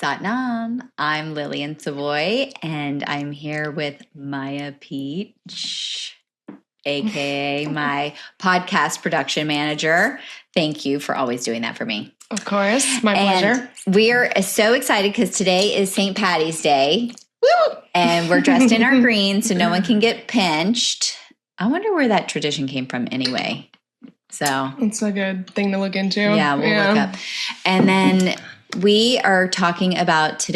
Satnam. I'm Lillian Savoy, and I'm here with Miah Peach, aka my podcast production manager. Thank you for always doing that for me. Of course, my pleasure. And we are so excited because today is St. Patty's Day. Woo! And we're dressed in our green so no one can get pinched. I wonder where that tradition came from anyway. So it's a good thing to look into. Yeah, we'll look up. And then we are talking about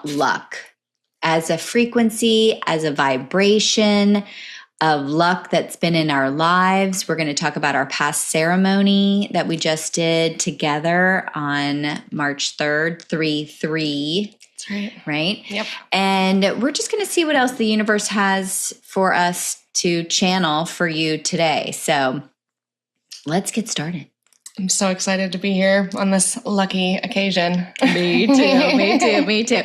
luck as a frequency, as a vibration of luck that's been in our lives. We're going to talk about our past ceremony that we just did together on March 3rd, 3/3. That's right. Right? Yep. And we're just going to see what else the universe has for us to channel for you today. So let's get started. I'm so excited to be here on this lucky occasion. Me too.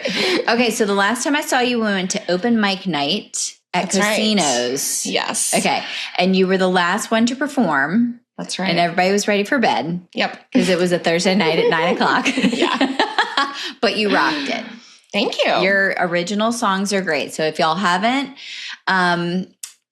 Okay, so the last time I saw you, we went to open mic night at casinos. Right. Yes. Okay, and you were the last one to perform. That's right. And everybody was ready for bed. Yep. Because it was a Thursday night at 9 o'clock. Yeah. But you rocked it. Thank you. Your original songs are great. So if y'all haven't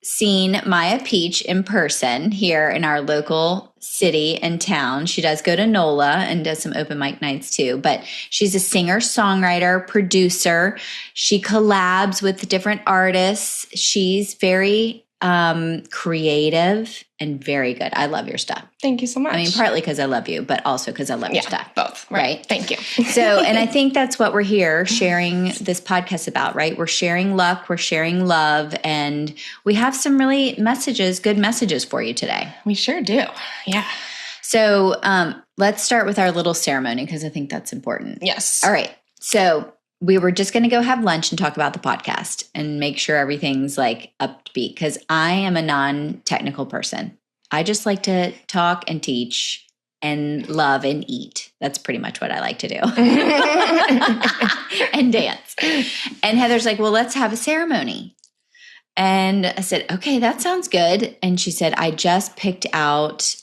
seen Miah Peach in person here in our local city and town, she does go to NOLA and does some open mic nights too, but she's a singer, songwriter, producer. She collabs with different artists. She's very creative and very good. I love your stuff. Thank you so much. I mean, partly because I love you, but also because I love your stuff. Both. Right? Thank you. So, and I think that's what we're here sharing this podcast about, right? We're sharing luck, we're sharing love, and we have some really good messages for you today. We sure do. Yeah. So let's start with our little ceremony because I think that's important. Yes. All right. So we were just going to go have lunch and talk about the podcast and make sure everything's like upbeat because I am a non-technical person. I just like to talk and teach and love and eat. That's pretty much what I like to do. And dance. And Heather's like, well, let's have a ceremony. And I said, okay, that sounds good. And she said, I just picked out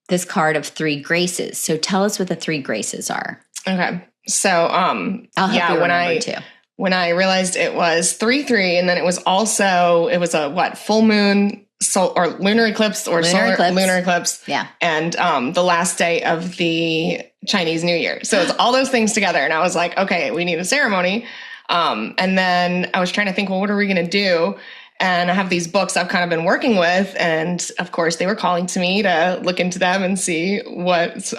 this card of 3 graces. So tell us what the 3 graces are. Okay. So, I'll help you remember too. When I realized it was 3/3, and then it was a full moon, or lunar eclipse or lunar eclipse. Yeah. And the last day of the Chinese New Year. So it's all those things together. And I was like, okay, we need a ceremony. And then I was trying to think, well, what are we going to do? And I have these books I've kind of been working with. And of course, they were calling to me to look into them and see what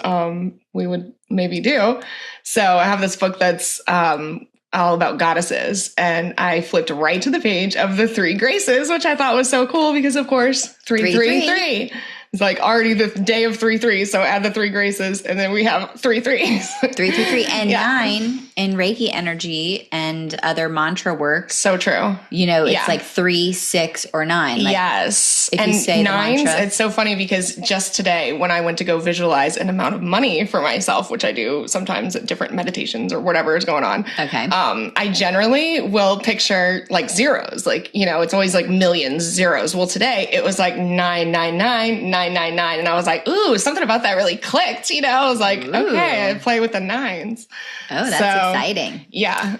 we would maybe do. So I have this book that's all about goddesses. And I flipped right to the page of the 3 graces, which I thought was so cool because, of course, 333. It's like already the day of 3/3. So add the 3 graces and then we have 3 threes. 3 and 9 in Reiki energy and other mantra work. So true. You know, it's like 3, 6, or 9. Like, yes. If you say 9s, the mantra. it's so funny because just today when I went to go visualize an amount of money for myself, which I do sometimes at different meditations or whatever is going on. Okay. I generally will picture like zeros, like, it's always like millions zeros. Well, today it was like 999, 999. And I was like, ooh, something about that really clicked. I was like, okay, I play with the 9s. Oh, that's exciting. Yeah.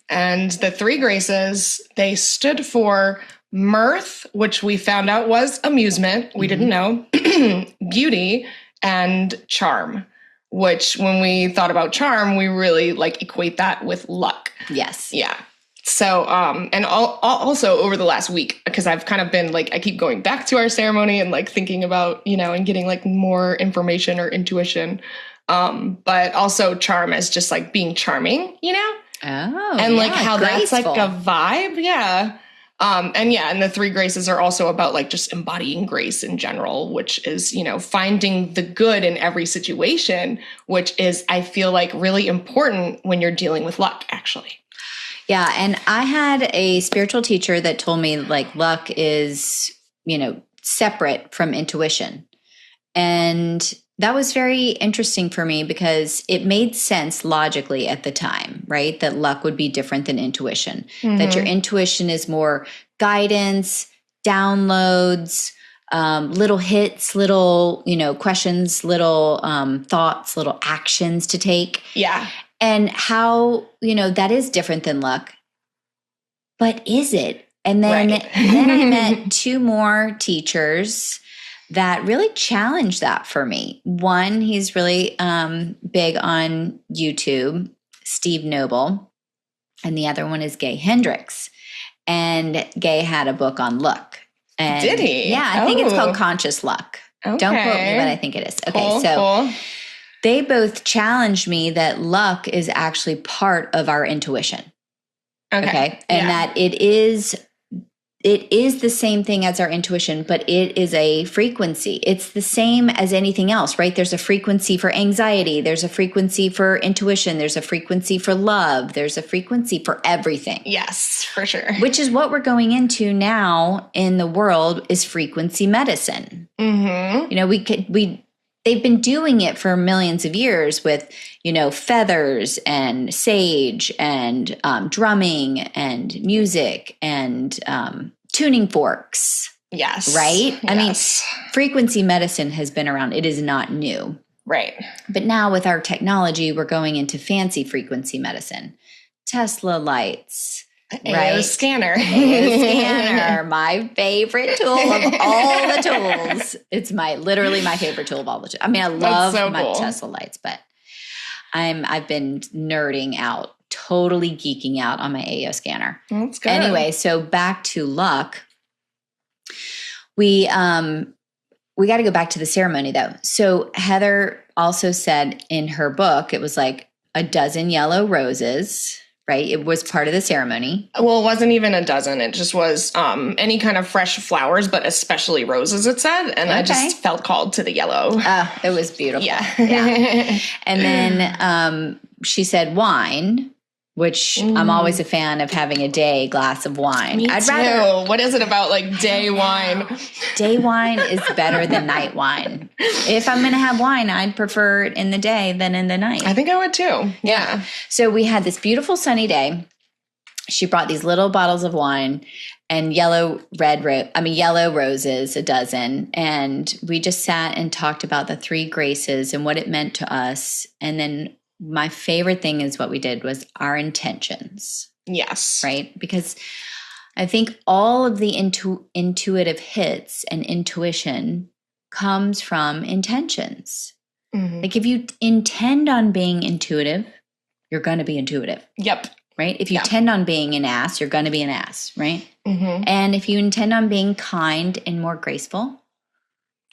And the 3 graces, they stood for mirth, which we found out was amusement. We didn't know. Beauty and charm, which when we thought about charm, we really equate that with luck. Yes. Yeah. So, and also over the last week, because I've kind of been I keep going back to our ceremony and thinking about, and getting more information or intuition. But also charm as just being charming, Oh, and how graceful. that's a vibe. Yeah. And the 3 graces are also about just embodying grace in general, which is, finding the good in every situation, which is, I feel really important when you're dealing with luck, actually. Yeah. And I had a spiritual teacher that told me luck is, separate from intuition. And that was very interesting for me because it made sense logically at the time, right? That luck would be different than intuition, that your intuition is more guidance, downloads, little hits, little, questions, little thoughts, little actions to take. Yeah. And how, that is different than luck. But is it? And then, Right. then I met two more teachers that really challenged that for me. One, he's really big on YouTube, Steve Noble. And the other one is Gay Hendricks. And Gay had a book on luck. And did he? Yeah, I think it's called Conscious Luck. Okay. Don't quote me, but I think it is. Okay, cool. They both challenged me that luck is actually part of our intuition. Okay. And that it is the same thing as our intuition, but it is a frequency. It's the same as anything else, right? There's a frequency for anxiety. There's a frequency for intuition. There's a frequency for love. There's a frequency for everything. Yes, for sure. Which is what we're going into now in the world is frequency medicine. Mm-hmm. They've been doing it for millions of years with, feathers and sage and drumming and music and tuning forks. Yes. Right? Yes. I mean, frequency medicine has been around. It is not new. Right. But now with our technology, we're going into fancy frequency medicine. Tesla lights. AO scanner. AO scanner, my favorite tool of all the tools. It's literally my favorite tool of all the tools. I mean, I love my cool. Tesla lights, but I've been nerding out, totally geeking out on my AO scanner. That's good. Anyway, so back to luck. We got to go back to the ceremony though. So Heather also said in her book, it was like a dozen yellow roses. Right. It was part of the ceremony. Well, it wasn't even a dozen. It just was any kind of fresh flowers, but especially roses, it said. And I just felt called to the yellow. Oh, it was beautiful. Yeah. And then she said wine, which I'm always a fan of having a day glass of wine. Me too. What is it about like day wine? Day wine is better than night wine. If I'm going to have wine, I'd prefer it in the day than in the night. I think I would too. Yeah. So we had this beautiful sunny day. She brought these little bottles of wine and yellow roses, a dozen. And we just sat and talked about the three graces and what it meant to us. And then my favorite thing is what we did was our intentions. Yes. Right? Because I think all of the intuitive hits and intuition comes from intentions. Mm-hmm. Like if you intend on being intuitive, you're going to be intuitive. Yep. Right? If you intend on being an ass, you're going to be an ass. Right? Mm-hmm. And if you intend on being kind and more graceful,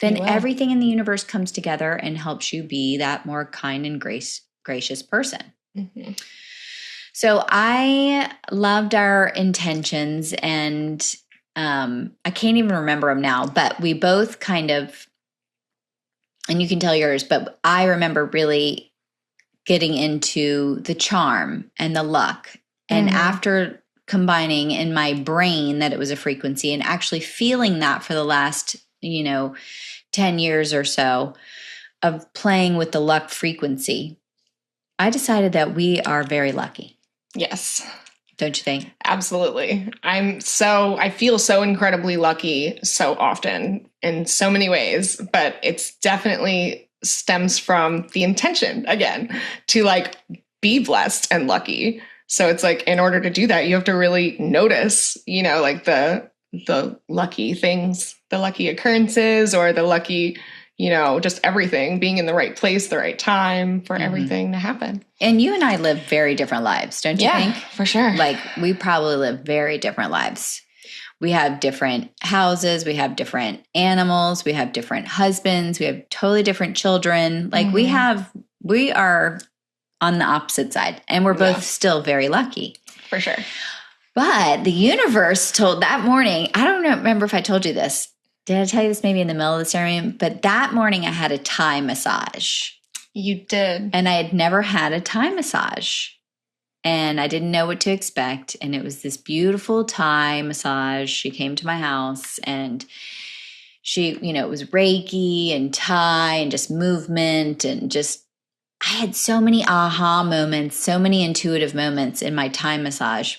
then everything in the universe comes together and helps you be that more kind and gracious person. Mm-hmm. So I loved our intentions and I can't even remember them now, but we both kind of, and you can tell yours, but I remember really getting into the charm and the luck. And after combining in my brain that it was a frequency and actually feeling that for the last, 10 years or so of playing with the luck frequency, I decided that we are very lucky. Yes. Don't you think? Absolutely. I feel so incredibly lucky so often in so many ways, but it's definitely stems from the intention again to like be blessed and lucky. So it's like, in order to do that, you have to really notice, like the lucky things, the lucky occurrences or the lucky, just everything being in the right place, the right time for everything to happen. And you and I live very different lives, don't you think? For sure. Like we probably live very different lives. We have different houses, we have different animals, we have different husbands, we have totally different children. Like we are on the opposite side and we're both still very lucky. For sure. But the universe told that morning, I don't remember if I told you this. Did I tell you this maybe in the middle of the ceremony? But that morning I had a Thai massage. You did. And I had never had a Thai massage. And I didn't know what to expect. And it was this beautiful Thai massage. She came to my house and she, it was Reiki and Thai and just movement and just, I had so many aha moments, so many intuitive moments in my Thai massage.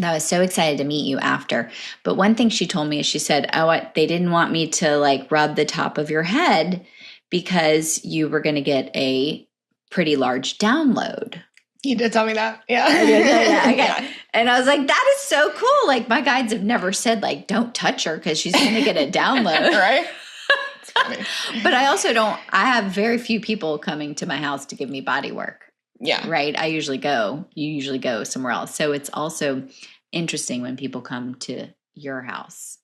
I was so excited to meet you after. But one thing she told me is she said, they didn't want me to like rub the top of your head because you were going to get a pretty large download. You did tell me that. Yeah. I did tell you that. Okay. Yeah. And I was like, that is so cool. Like my guides have never said like, don't touch her because she's going to get a download. Right? It's funny. But I have very few people coming to my house to give me body work. Yeah. Right. You usually go somewhere else. So it's also interesting when people come to your house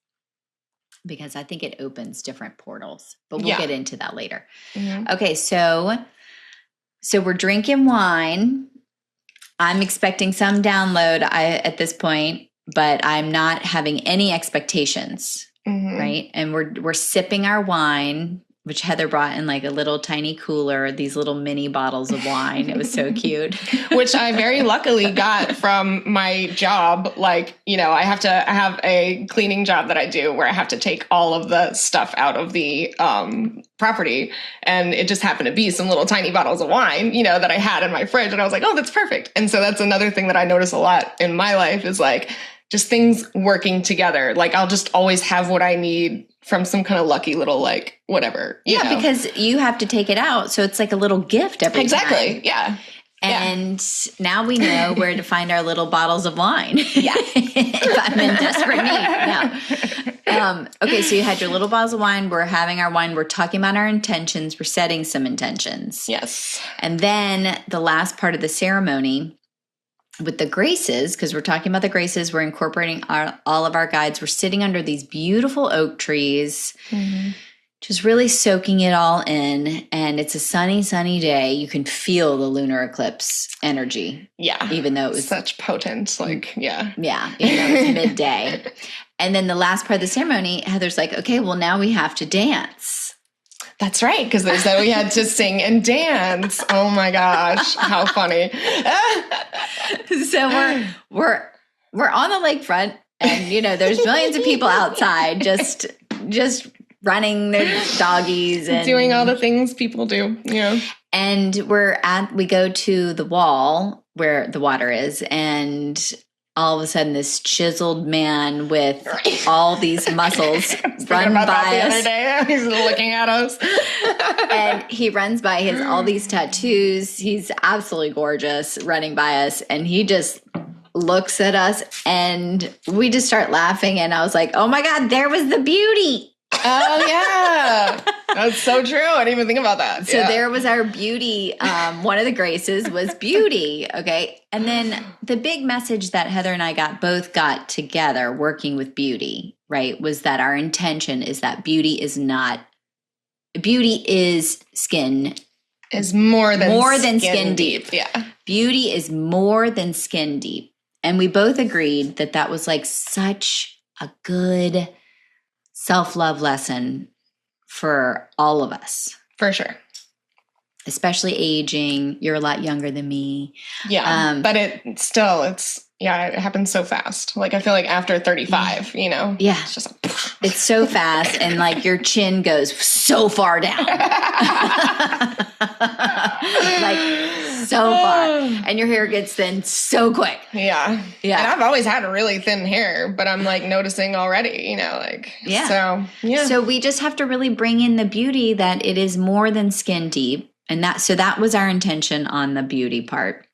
because I think it opens different portals, but we'll get into that later. Mm-hmm. Okay. So we're drinking wine. I'm expecting some download at this point, but I'm not having any expectations. Mm-hmm. Right. And we're sipping our wine, which Heather brought in like a little tiny cooler, these little mini bottles of wine. It was so cute. Which I very luckily got from my job. Like, I have a cleaning job that I do where I have to take all of the stuff out of the property. And it just happened to be some little tiny bottles of wine, that I had in my fridge. And I was like, oh, that's perfect. And so that's another thing that I notice a lot in my life is like just things working together. Like I'll just always have what I need from some kind of lucky little like whatever. You know? Because you have to take it out. So it's like a little gift every time. Exactly. Yeah. And now we know where to find our little bottles of wine. Yeah. If I'm in desperate need. Yeah. Okay, so you had your little bottles of wine. We're having our wine. We're talking about our intentions. We're setting some intentions. Yes. And then the last part of the ceremony with the graces, because we're talking about the graces, we're incorporating all of our guides. We're sitting under these beautiful oak trees, just really soaking it all in. And it's a sunny, sunny day. You can feel the lunar eclipse energy. Yeah. Even though it was such potent, like, yeah. Yeah. Even though it was midday. And then the last part of the ceremony, Heather's like, okay, well, now we have to dance. That's right, because they said we had to sing and dance. Oh my gosh, how funny! So we're on the lakefront, and there's millions of people outside, just running their doggies and doing all the things people do. And we go to the wall where the water is, and all of a sudden, this chiseled man with all these muscles run by us. The other day, he's looking at us, and he runs by. He has all these tattoos. He's absolutely gorgeous, running by us, and he just looks at us, and we just start laughing. And I was like, "Oh my God, there was the beauty!" Oh yeah, that's so true. I didn't even think about that. So there was our beauty. One of the graces was beauty. Okay. And then the big message that Heather and I both got together working with beauty, right, was that our intention is that beauty is skin. Is more than skin deep. Yeah. Beauty is more than skin deep. And we both agreed that was like such a good self-love lesson for all of us. For sure. Especially aging. You're a lot younger than me. Yeah. But it happens so fast. Like I feel like after 35, Yeah. It's just like, it's so fast and like your chin goes so far down. Like so far. And your hair gets thin so quick. Yeah. Yeah. And I've always had really thin hair, but I'm like noticing already, So, yeah. So we just have to really bring in the beauty that it is more than skin deep. And that was our intention on the beauty part.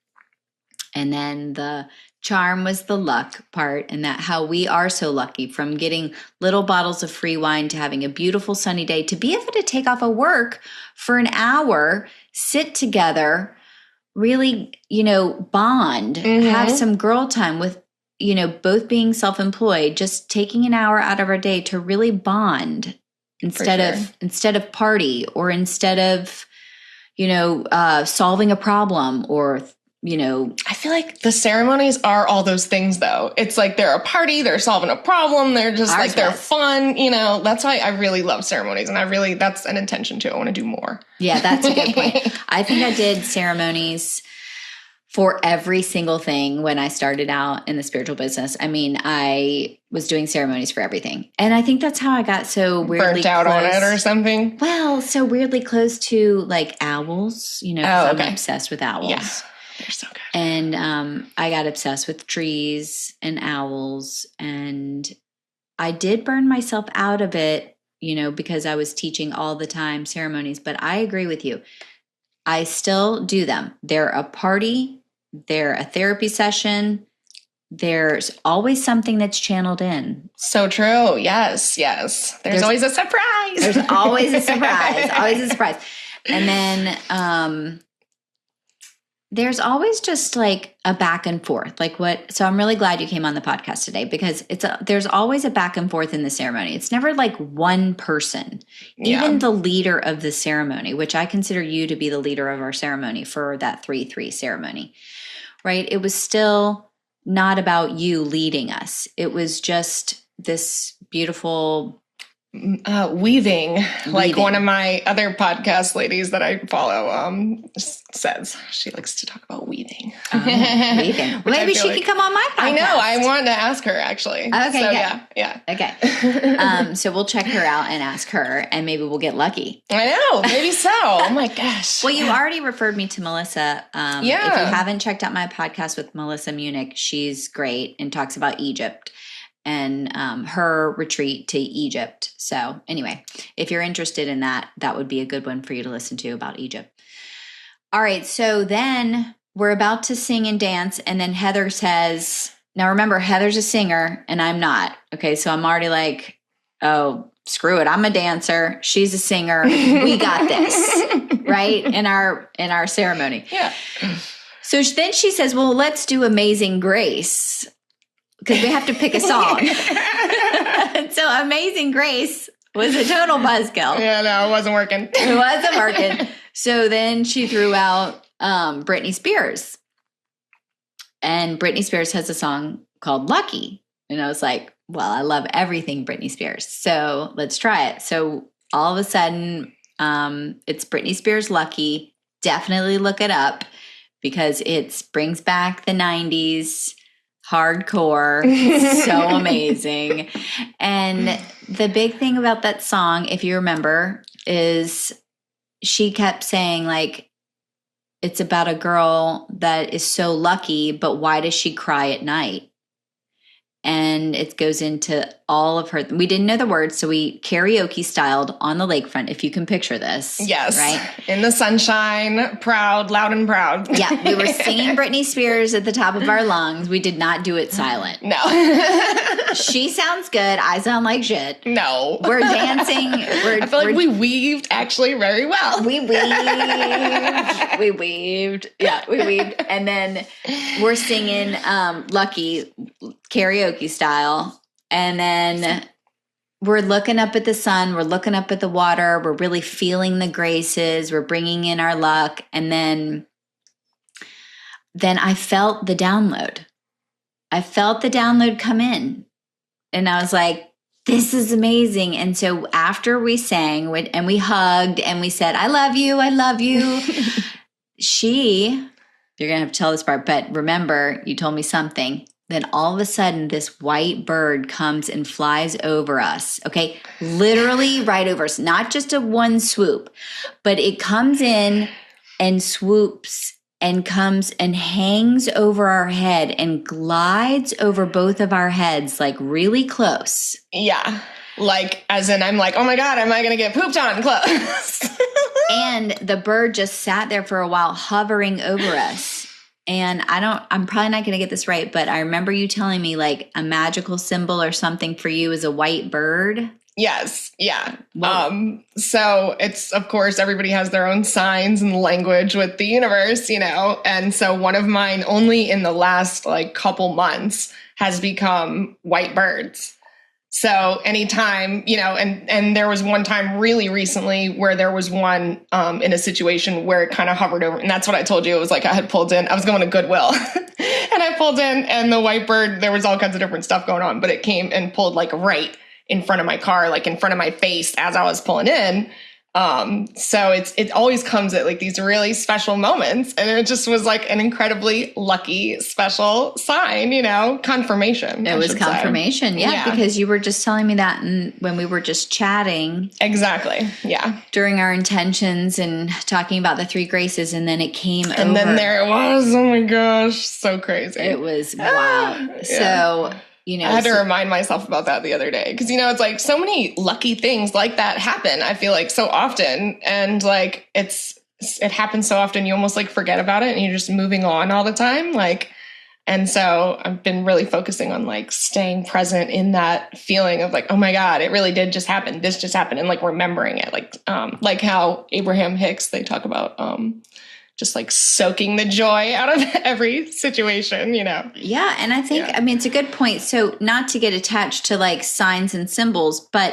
And then the charm was the luck part, and that how we are so lucky from getting little bottles of free wine to having a beautiful sunny day to be able to take off of work for an hour, sit together, really, bond, have some girl time with, both being self-employed, just taking an hour out of our day to really bond instead of party or instead of, solving a problem or, I feel like the ceremonies are all those things though. It's like they're a party, they're solving a problem, they're just they're fun, that's why I really love ceremonies. And that's an intention too. I want to do more. Yeah, that's a good point. I think I did ceremonies for every single thing when I started out in the spiritual business. I mean, I was doing ceremonies for everything. And I think that's how I got so weirdly burnt out on it or something. Well, so weirdly close to like owls, I'm obsessed with owls. Yeah. They're so good. And I got obsessed with trees and owls, and I did burn myself out of it, because I was teaching all the time ceremonies, but I agree with you. I still do them. They're a party. They're a therapy session. There's always something that's channeled in. So true. Yes. There's always a surprise. There's always a surprise. Always a surprise. And then there's always just like a back and forth. So I'm really glad you came on the podcast today, because there's always a back and forth in the ceremony. It's never like one person, even the leader of the ceremony, which I consider you to be the leader of our ceremony for that 3-3 ceremony, right? It was still not about you leading us. It was just this beautiful weaving, like one of my other podcast ladies that I follow says. She likes to talk about weaving. Weaving. Maybe she could come on my podcast. I know. I wanted to ask her, actually. Okay. So, yeah. Okay. So we'll check her out and ask her, and maybe we'll get lucky. I know. Maybe so. Oh, my gosh. Well, you already referred me to Melissa. If you haven't checked out my podcast with Melissa Munich, she's great and talks about Egypt and her retreat to Egypt. So anyway, if you're interested in that, that would be a good one for you to listen to about Egypt. All right. So then we're about to sing and dance. And then Heather says, now remember, Heather's a singer and I'm not. Okay. So I'm already like, oh, screw it. I'm a dancer. She's a singer. We got this. Right. In our ceremony. Yeah. So then she says, well, let's do Amazing Grace, because we have to pick a song. So Amazing Grace was a total buzzkill. Yeah, no, it wasn't working. It wasn't working. So then she threw out Britney Spears. And Britney Spears has a song called Lucky. And I was like, well, I love everything Britney Spears, so let's try it. So all of a sudden, it's Britney Spears Lucky. Definitely look it up, because it brings back the 90s. Hardcore, so amazing. And the big thing about that song, if you remember, is she kept saying, like, it's about a girl that is so lucky, but why does she cry at night? And it goes into all of her. We didn't know the words, so we karaoke styled on the lakefront, if you can picture this. Yes. Right? In the sunshine, proud, loud and proud. Yeah, we were singing Britney Spears at the top of our lungs. We did not do it silent. No. She sounds good. I sound like shit. No. We're dancing. I feel like we weaved actually very well. We weaved. Yeah, we weaved. And then we're singing Lucky karaoke style. And then we're looking up at the sun. We're looking up at the water. We're really feeling the graces. We're bringing in our luck. And then I felt the download. I felt the download come in. And I was like, this is amazing. And so after we sang and we hugged and we said, I love you. I love you. You're going to have to tell this part, but remember, you told me something. Then all of a sudden, this white bird comes and flies over us. Okay. Literally right over us, not just a one swoop, but it comes in and swoops and comes and hangs over our head and glides over both of our heads, like really close. Yeah. Like, as in, I'm like, oh my God, am I going to get pooped on close? And the bird just sat there for a while, hovering over us. And I'm probably not going to get this right, but I remember you telling me like a magical symbol or something for you is a white bird. Yes. Yeah. So it's, of course, everybody has their own signs and language with the universe, and so one of mine only in the last like couple months has become white birds. So anytime, and there was one time really recently where there was one in a situation where it kind of hovered over. And that's what I told you. It was like I had pulled in. I was going to Goodwill and I pulled in and the white bird, there was all kinds of different stuff going on. But it came and pulled like right in front of my car, like in front of my face as I was pulling in. So it always comes at like these really special moments. And it just was like an incredibly lucky, special sign, confirmation. It was confirmation. Yeah, because you were just telling me that when we were just chatting. Exactly. Yeah. During our intentions and talking about the 3 graces. And then it came over. And then there it was. Oh my gosh. So crazy. It was wild. Yeah. So, I had to remind myself about that the other day because, it's like so many lucky things like that happen, I feel like so often. And like it happens so often, you almost like forget about it and you're just moving on all the time. And so I've been really focusing on like staying present in that feeling of like, oh my God, it really did just happen. This just happened. And like remembering it, like how Abraham Hicks, they talk about, just like soaking the joy out of every situation, Yeah. And I think, it's a good point. So not to get attached to like signs and symbols, but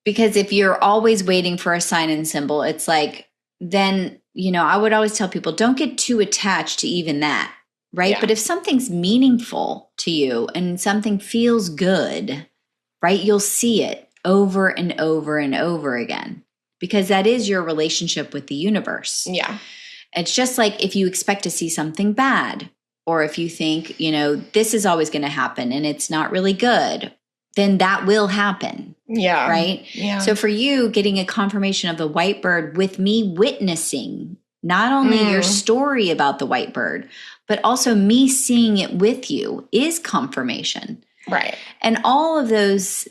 because if you're always waiting for a sign and symbol, it's like, then, I would always tell people, don't get too attached to even that. Right. Yeah. But if something's meaningful to you and something feels good, right, you'll see it over and over and over again, because that is your relationship with the universe. Yeah. It's just like if you expect to see something bad, or if you think, this is always going to happen and it's not really good, then that will happen. Yeah. Right. Yeah. So for you, getting a confirmation of the white bird with me witnessing not only your story about the white bird, but also me seeing it with you is confirmation. Right. And all of those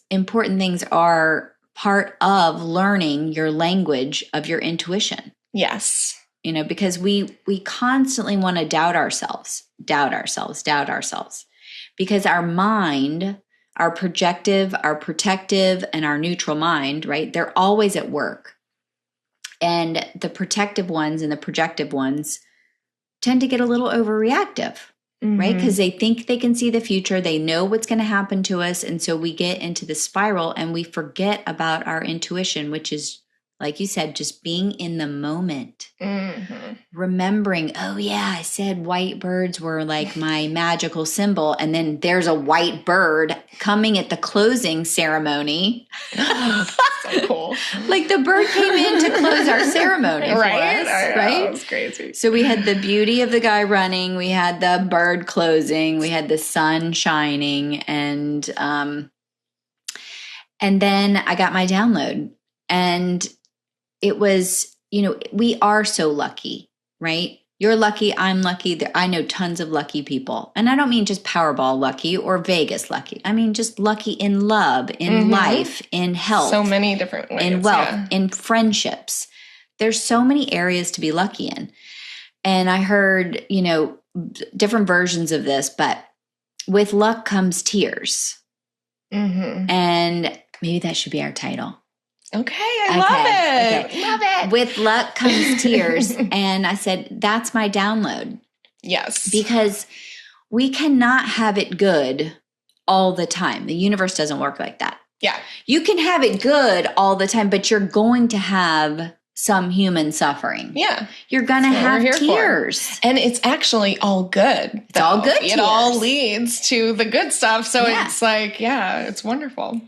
important things are part of learning your language of your intuition. Yes. Because we constantly want to doubt ourselves, because our mind, our projective, our protective, and our neutral mind, right? They're always at work. And the protective ones and the projective ones tend to get a little overreactive, right? Because they think they can see the future. They know what's going to happen to us. And so we get into the spiral and we forget about our intuition, which is, like you said, just being in the moment, remembering, oh yeah, I said white birds were like my magical symbol. And then there's a white bird coming at the closing ceremony. So cool. Like the bird came in to close our ceremony for right? us, right? That was crazy. So we had the beauty of the guy running, we had the bird closing, we had the sun shining, and then I got my download. And it was, we are so lucky, right? You're lucky. I'm lucky. I know tons of lucky people. And I don't mean just Powerball lucky or Vegas lucky. I mean just lucky in love, in life, in health. So many different ways. In wealth, in friendships. There's so many areas to be lucky in. And I heard, different versions of this, but with luck comes tears. And maybe that should be our title. Okay, I love it. Okay. Love it. With luck comes tears. And I said, that's my download. Yes. Because we cannot have it good all the time. The universe doesn't work like that. Yeah. You can have it good all the time, but you're going to have some human suffering. Yeah. You're going to have tears. And it's actually all good. It's all good. It all leads to the good stuff. So it's like, it's wonderful.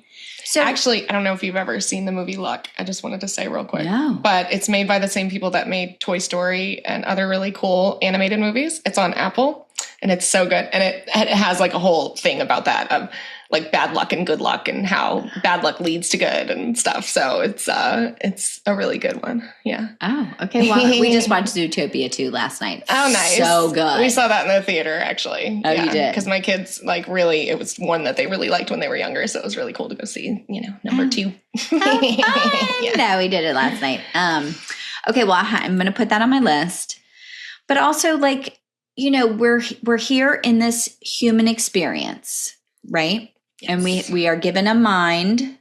So actually, I don't know if you've ever seen the movie Luck. I just wanted to say real quick. No. But it's made by the same people that made Toy Story and other really cool animated movies. It's on Apple and it's so good. And it has like a whole thing about that of like bad luck and good luck and how bad luck leads to good and stuff. So it's a really good one. Yeah. Oh, okay. Well, we just watched Zootopia 2 last night. Oh, nice. So good. We saw that in the theater, actually. Oh, you did? Because my kids, it was one that they really liked when they were younger. So it was really cool to go see, number 2. No, we did it last night. Okay. Well, I'm going to put that on my list. But also, we're here in this human experience, right? Yes. And we are given a mind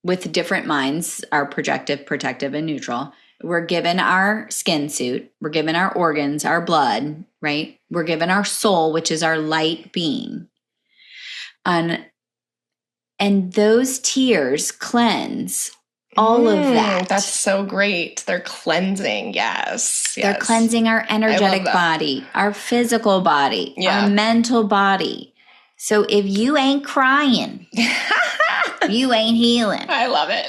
with different minds, our projective, protective, and neutral. We're given our skin suit. We're given our organs, our blood, right? We're given our soul, which is our light being. And those tears cleanse all of that. That's so great. They're cleansing. Yes. They're cleansing our energetic body, our physical body, our mental body. So if you ain't crying, You ain't healing. I love it.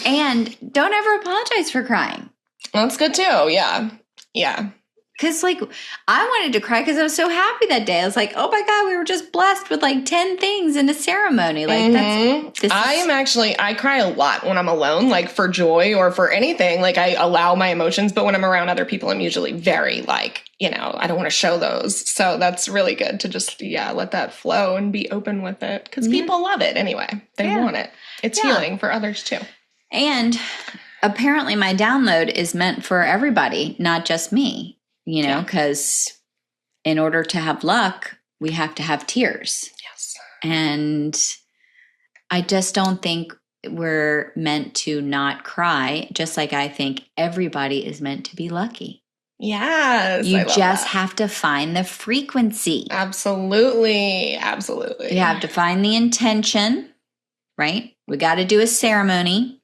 And don't ever apologize for crying. That's good too. Yeah. Yeah. Because, like, I wanted to cry because I was so happy that day. I was like, oh my God, we were just blessed with like 10 things in a ceremony. Like, I cry a lot when I'm alone, like for joy or for anything. Like, I allow my emotions, but when I'm around other people, I'm usually very like, I don't want to show those. So that's really good to just, let that flow and be open with it because people love it anyway. They want it. It's healing for others too. And apparently my download is meant for everybody, not just me. Because in order to have luck, we have to have tears. Yes. And I just don't think we're meant to not cry, just like I think everybody is meant to be lucky. Yes. You just have to find the frequency. Absolutely. Absolutely. You have to find the intention, right? We got to do a ceremony.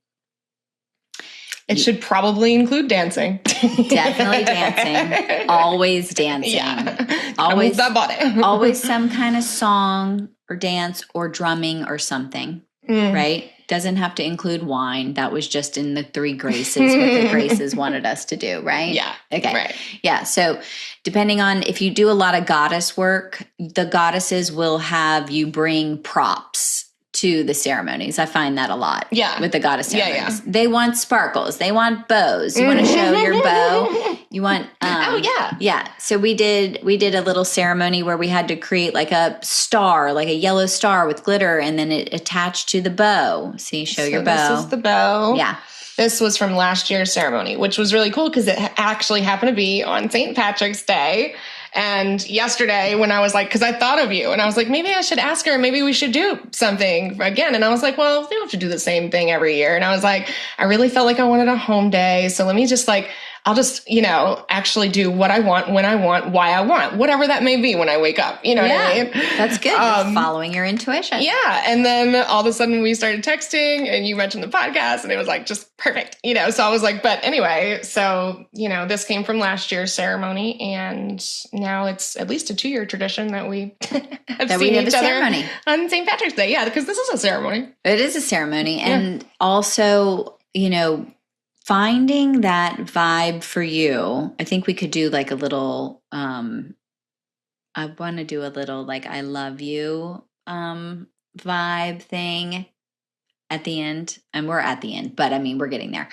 It should probably include dancing. Definitely dancing. Always dancing. Yeah. Always that body. Always some kind of song or dance or drumming or something, right? Doesn't have to include wine. That was just in the 3 graces, what the graces wanted us to do, right? Yeah. Okay. Right. Yeah. So depending on if you do a lot of goddess work, the goddesses will have you bring props to the ceremonies. I find that a lot with the goddess ceremonies. They want sparkles. They want bows. You want to show your bow. You want yeah. So we did a little ceremony where we had to create like a star, like a yellow star with glitter, and then it attached to the bow. See, show your bow. This is the bow. Yeah. This was from last year's ceremony, which was really cool because it actually happened to be on St. Patrick's Day. And yesterday when I was like, because I thought of you and I was like, maybe I should ask her, maybe we should do something again. And I was like, well, we don't have to do the same thing every year. And I was like, I really felt like I wanted a home day. So let me just I'll just, actually do what I want, when I want, why I want, whatever that may be when I wake up. You know what I mean? That's good. You're following your intuition. Yeah. And then all of a sudden we started texting and you mentioned the podcast and it was like just perfect, So I was like, but anyway, so, this came from last year's ceremony and now it's at least a 2-year tradition that we have seen each other on St. Patrick's Day. Yeah. Because this is a ceremony. It is a ceremony. And also, finding that vibe for you, I think we could do like a little, I want to do a little like I love you vibe thing at the end. And we're at the end, but I mean, we're getting there.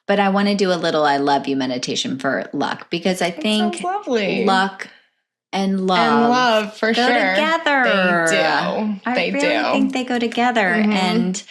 But I want to do a little I love you meditation for luck because I think luck and love for go sure together. They do. I really think they go together. And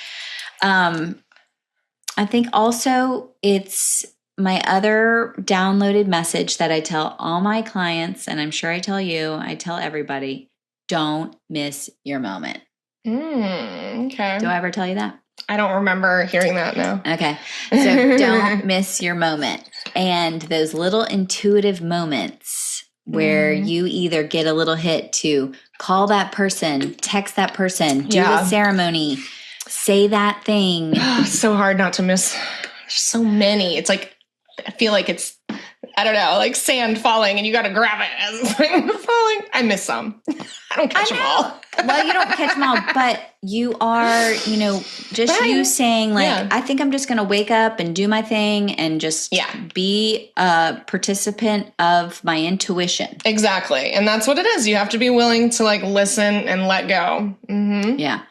I think also it's my other downloaded message that I tell all my clients, and I'm sure I tell you, I tell everybody, don't miss your moment. Okay. Do I ever tell you that? I don't remember hearing that now. Okay. So don't miss your moment. And those little intuitive moments where you either get a little hit to call that person, text that person, do a ceremony, say that thing. So hard not to miss. There's so many. It's like, I feel like it's, I don't know, like sand falling and you got to grab it as it's like falling. I miss some. I don't catch them all. Well, you don't catch them all, but you are, saying like, I think I'm just going to wake up and do my thing and just be a participant of my intuition. Exactly. And that's what it is. You have to be willing to like listen and let go. Mm-hmm. Yeah.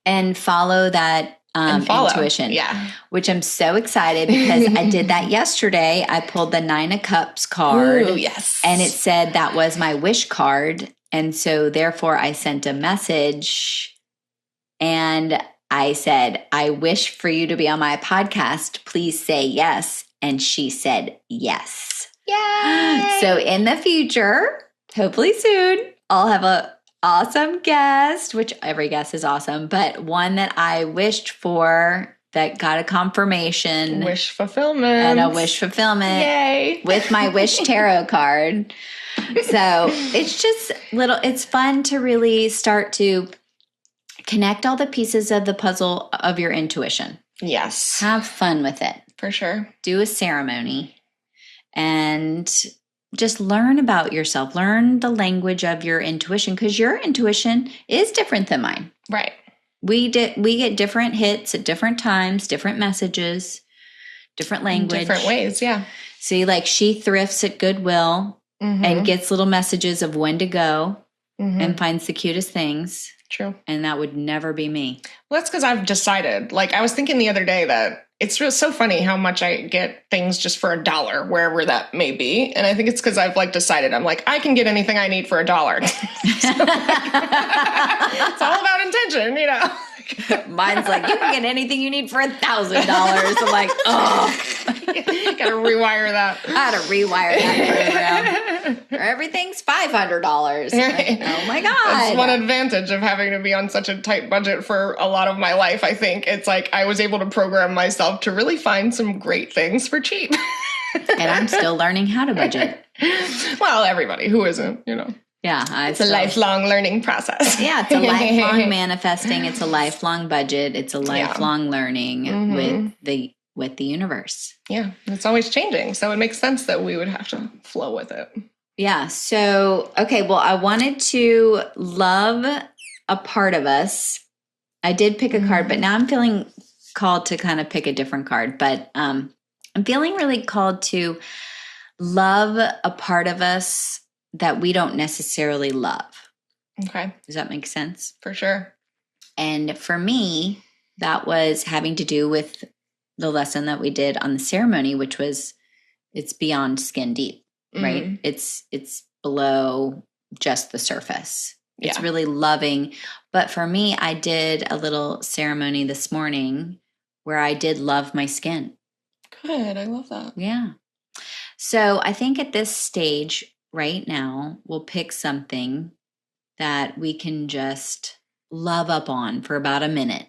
And follow that intuition. Yeah. Which I'm so excited because I did that yesterday. I pulled the 9 of Cups card. Ooh, yes. And it said that was my wish card. And so therefore I sent a message and I said, I wish for you to be on my podcast. Please say yes. And she said yes. Yay! So in the future, hopefully soon, I'll have a awesome guest, which every guest is awesome, but one that I wished for that got a confirmation. Wish fulfillment. And a wish fulfillment. Yay. With my wish tarot card. So it's just it's fun to really start to connect all the pieces of the puzzle of your intuition. Yes. Have fun with it. For sure. Do a ceremony and just learn about yourself, learn the language of your intuition, because your intuition is different than mine. Right. We get different hits at different times, different messages, different language. In different ways, yeah. See, like she thrifts at Goodwill and gets little messages of when to go and finds the cutest things. True. And that would never be me. Well, that's because I've decided, like I was thinking the other day that it's so funny how much I get things just for $1, wherever that may be. And I think it's because I've like decided, I'm like, I can get anything I need for $1. So, it's all about intention, you know. Mine's like, you can get anything you need for $1,000. I'm like, oh. Gotta rewire that. I had to rewire that program. Everything's $500. Like, oh my God. That's one advantage of having to be on such a tight budget for a lot of my life, I think. It's like I was able to program myself to really find some great things for cheap. And I'm still learning how to budget. Well, everybody. Who isn't, you know? Yeah. It's a lifelong learning process. Yeah, it's a lifelong manifesting. It's a lifelong budget. It's a lifelong learning with the universe. Yeah, it's always changing. So it makes sense that we would have to flow with it. Yeah. So, okay. Well, I wanted to love a part of us. I did pick a card, but now I'm feeling called to kind of pick a different card. But I'm feeling really called to love a part of us that we don't necessarily love. Okay. Does that make sense? For sure. And for me, that was having to do with the lesson that we did on the ceremony, which was it's beyond skin deep, right? It's below just the surface. It's really loving. But for me, I did a little ceremony this morning where I did love my skin. Good. I love that. Yeah. So I think at this stage right now, we'll pick something that we can just love up on for about a minute.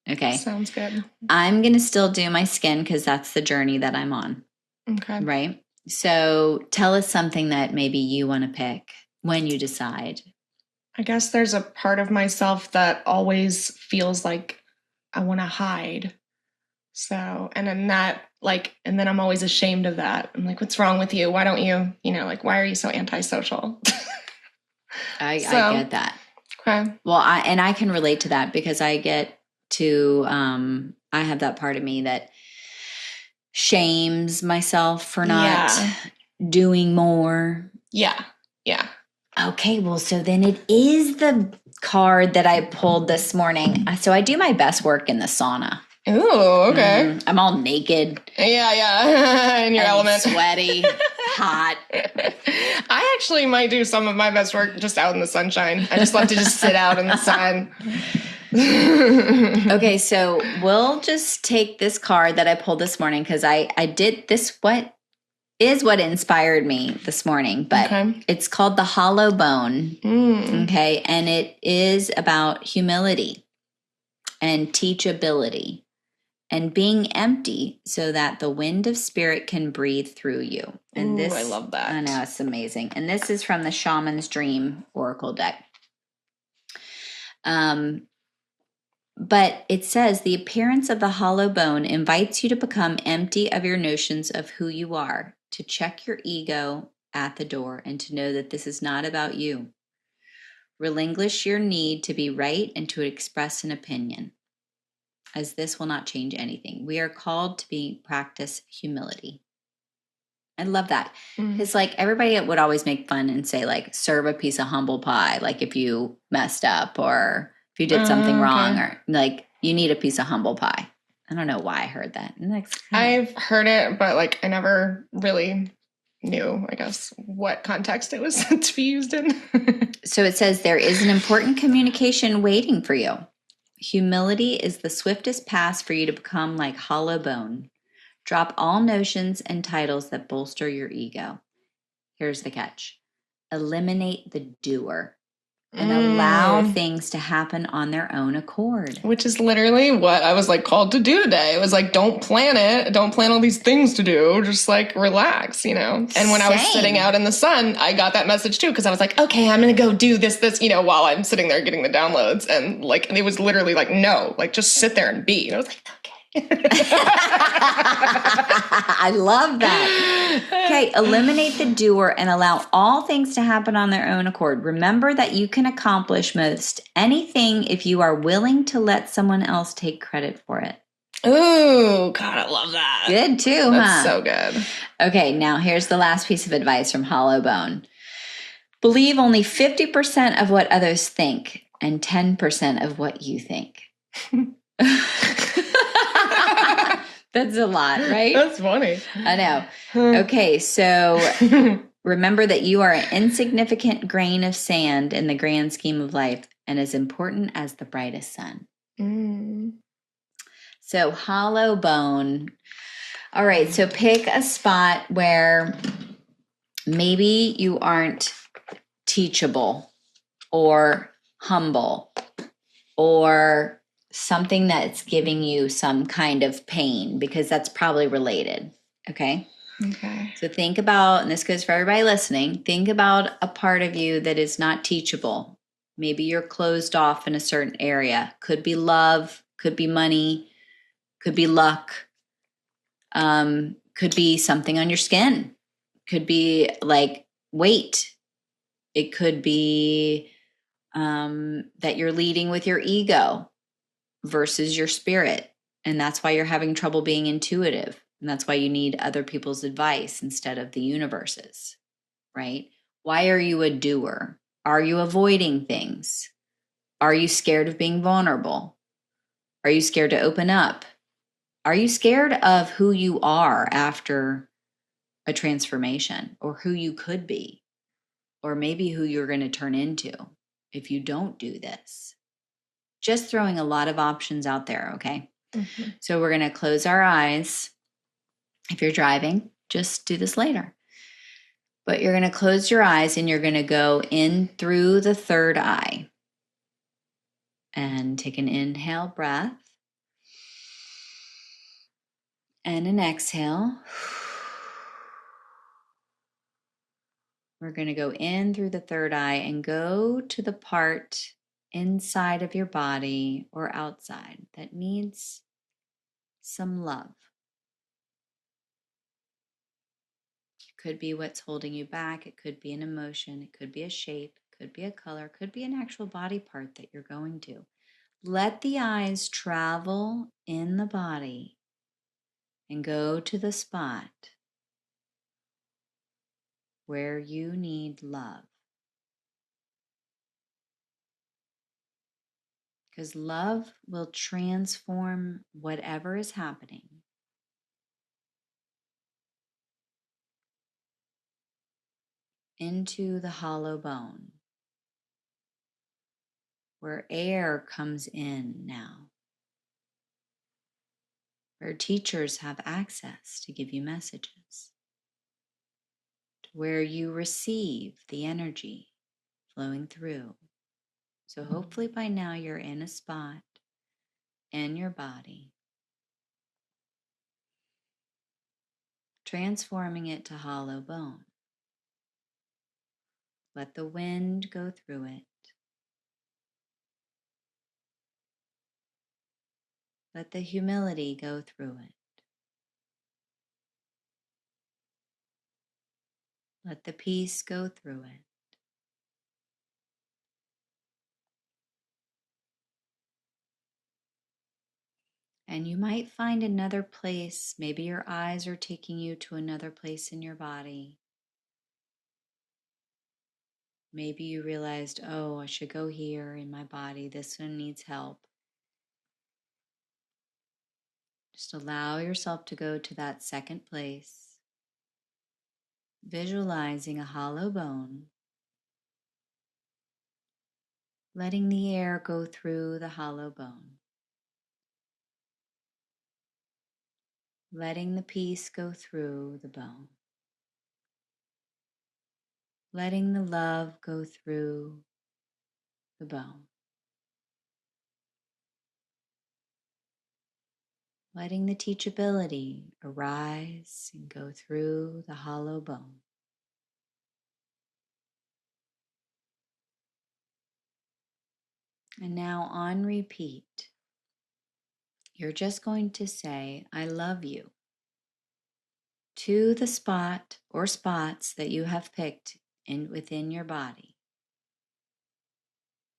Okay. Sounds good. I'm going to still do my skin because that's the journey that I'm on. Okay. Right. So tell us something that maybe you want to pick when you decide. I guess there's a part of myself that always feels like I want to hide. So, and then and then I'm always ashamed of that. I'm like, what's wrong with you? Why don't you, like, why are you so antisocial? I get that. Okay. Well, I can relate to that because I get to, I have that part of me that shames myself for not doing more. Yeah. Yeah. Okay. Well, so then it is the card that I pulled this morning. So I do my best work in the sauna. Ooh, okay. I'm all naked. Yeah. In your element. Sweaty, hot. I actually might do some of my best work just out in the sunshine. I just love to just sit out in the sun. Okay, so we'll just take this card that I pulled this morning because I did this. What inspired me this morning? But it's called the Hollow Bone. Okay, and it is about humility and teachability and being empty so that the wind of spirit can breathe through you. And I love that. I know, it's amazing. And this is from the Shaman's Dream Oracle deck. But it says the appearance of the hollow bone invites you to become empty of your notions of who you are, to check your ego at the door, and to know that this is not about you. Relinquish your need to be right and to express an opinion, as this will not change anything. We are called to practice humility. I love that. It's like everybody would always make fun and say, like, serve a piece of humble pie, like if you messed up or if you did something wrong, or like you need a piece of humble pie. I don't know why I heard that. I've heard it, but like I never really knew, I guess, what context it was to be used in. So it says there is an important communication waiting for you. Humility is the swiftest path for you to become like hollow bone. Drop all notions and titles that bolster your ego. Here's the catch. Eliminate the doer and allow things to happen on their own accord. Which is literally what I was like called to do today. It was like, don't plan it. Don't plan all these things to do. Just like relax, And when I was sitting out in the sun, I got that message too. Cause I was like, okay, I'm going to go do this, while I'm sitting there getting the downloads. And it was literally like, no, like just sit there and be. And I was like, okay. I love that. Okay, eliminate the doer and allow all things to happen on their own accord. Remember that you can accomplish most anything if you are willing to let someone else take credit for it. Ooh, God, I love that. Good too, That's so good. Okay, now here's the last piece of advice from Hollow Bone. Believe only 50% of what others think and 10% of what you think. That's a lot, right? That's funny. I know. Okay, so remember that you are an insignificant grain of sand in the grand scheme of life and as important as the brightest sun. So hollow bone. All right, so pick a spot where maybe you aren't teachable or humble or something that's giving you some kind of pain, because that's probably related. Okay. So think about, and this goes for everybody listening, think about a part of you that is not teachable. Maybe you're closed off in a certain area. Could be love, could be money, could be luck, could be something on your skin, could be like weight. It could be that you're leading with your ego versus your spirit. And that's why you're having trouble being intuitive. And that's why you need other people's advice instead of the universe's, right? Why are you a doer? Are you avoiding things? Are you scared of being vulnerable? Are you scared to open up? Are you scared of who you are after a transformation, or who you could be, or maybe who you're going to turn into if you don't do this? Just throwing a lot of options out there, okay? So we're going to close our eyes. If you're driving, just do this later. But you're going to close your eyes and you're going to go in through the third eye. And take an inhale breath. And an exhale. We're going to go in through the third eye and go to the part inside of your body or outside that needs some love. It could be what's holding you back. It could be an emotion. It could be a shape. It could be a color. It could be an actual body part that you're going to. Let the eyes travel in the body and go to the spot where you need love. Because love will transform whatever is happening into the hollow bone, where air comes in now, where teachers have access to give you messages, to where you receive the energy flowing through. So hopefully by now you're in a spot in your body, transforming it to hollow bone. Let the wind go through it. Let the humility go through it. Let the peace go through it. And you might find another place. Maybe your eyes are taking you to another place in your body. Maybe you realized, oh, I should go here in my body. This one needs help. Just allow yourself to go to that second place, visualizing a hollow bone, letting the air go through the hollow bone, letting the peace go through the bone, letting the love go through the bone, letting the teachability arise and go through the hollow bone. And now on repeat, you're just going to say, I love you, to the spot or spots that you have picked within your body.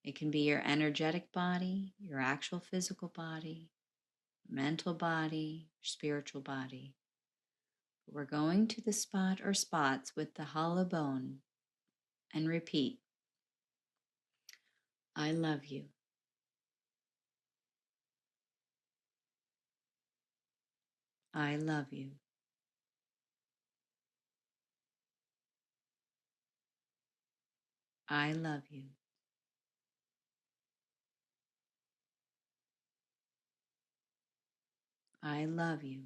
It can be your energetic body, your actual physical body, mental body, spiritual body. We're going to the spot or spots with the hollow bone and repeat, I love you. I love you. I love you. I love you.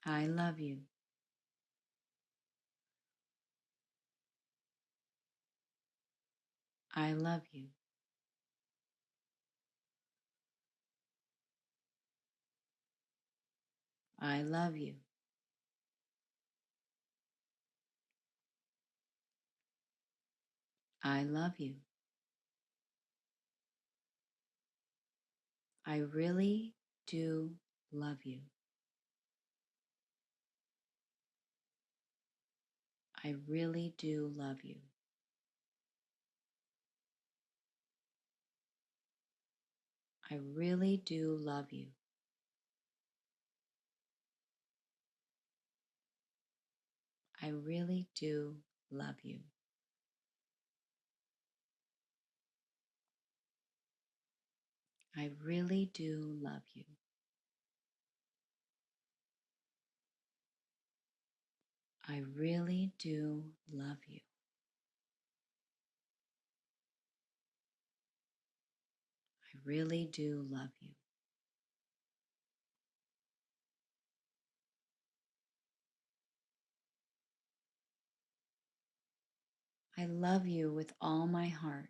I love you. I love you. I love you. I love you. I really do love you. I really do love you. I really do love you. I really do love you. I really do love you. I really do love you. I really do love you. I love you with all my heart.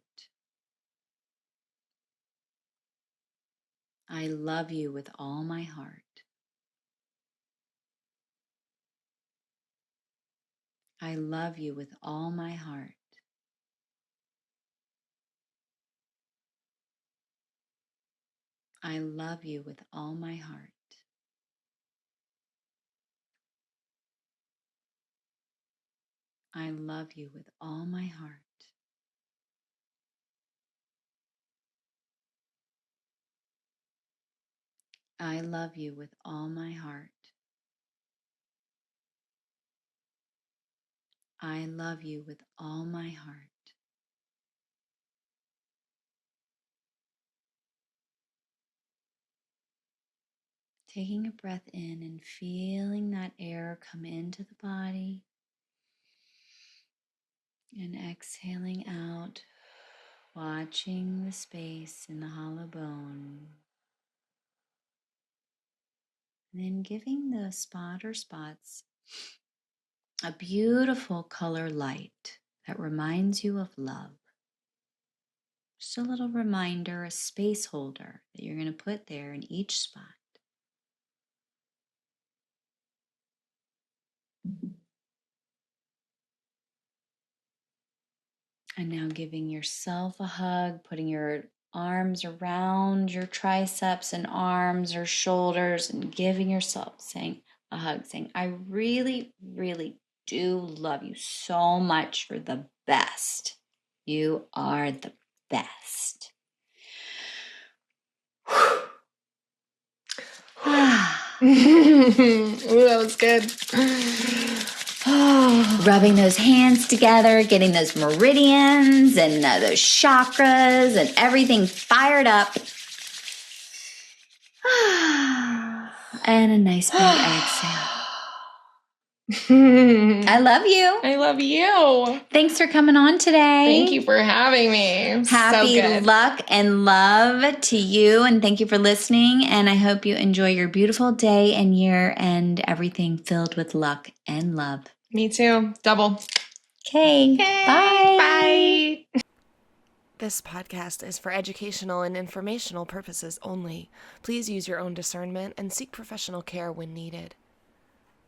I love you with all my heart. I love you with all my heart. I love you with all my heart. I love you with all my heart. I love you with all my heart. I love you with all my heart. Taking a breath in and feeling that air come into the body and exhaling out, watching the space in the hollow bone. And then giving the spot or spots a beautiful color light that reminds you of love. Just a little reminder, a space holder that you're going to put there in each spot. And now giving yourself a hug, putting your arms around your triceps and arms or shoulders and giving yourself a hug, saying, I really, really do love you so much. For the best. You are the best. Ooh, that was good. Rubbing those hands together, getting those meridians and those chakras and everything fired up. And a nice big exhale. I love you. I love you. Thanks for coming on today. Thank you for having me. Happy luck and love to you. And thank you for listening. And I hope you enjoy your beautiful day and year and everything filled with luck and love. Me too. Double. Okay. Bye. Bye. This podcast is for educational and informational purposes only. Please use your own discernment and seek professional care when needed.